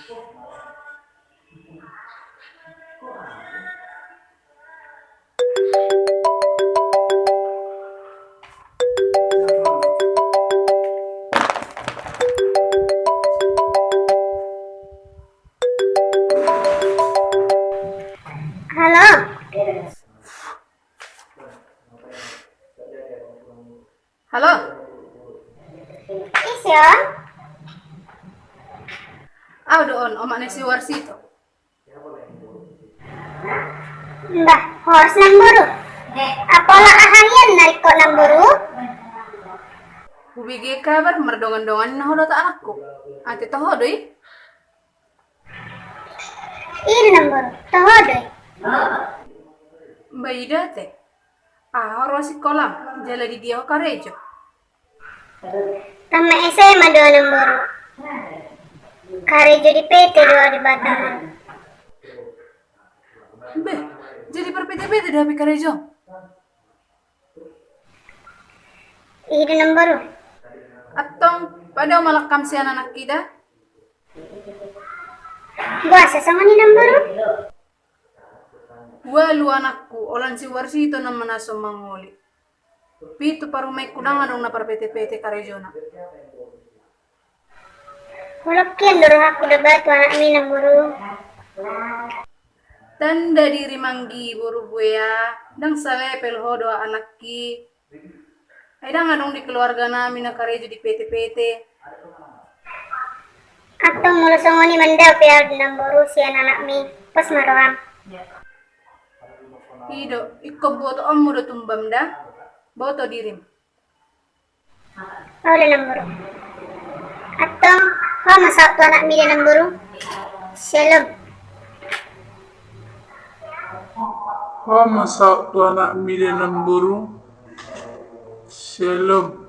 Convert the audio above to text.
Halo, Halo, Isyon? doon, omak na si Warsito. Mbah, horse nang buru. Apalah ahanyan nariko nang buru? Hubigi kabar merdongan-dongan na hodot anakku. Ati tohodoy, Iri nang buru, tohodoy. bayi date. Rosi kolam, jala di dia karejo. Tama SMA doon nang buru. Karejo di PT doon di Batangan. Be, jadi perpete-pete dah pi karejo. Iri nang buru. Atong pada malakam si anak kita. Buasa sama ni nang buru? Walu anakku, olan si Warsito na manaso manguli. Pitu parumay kunang anong na perpete-pete karejo na. Hulokkin dulu aku debat anak mi nang buru. Tanda diri manggi buru buaya, dang salepel hodo anak ki. Ay dang anong di keluarga namin na karejo di PT-PT. Atong mula songoni mandaw pial nang buru si anak mi. Pas maroam. Ido, ikko boto om mudo tumbam da. Boto dirim. Oleh nang buru. Atong masak tu anak mi nang buru. Shalom. Masak tu anak mi ng buru. Shalom.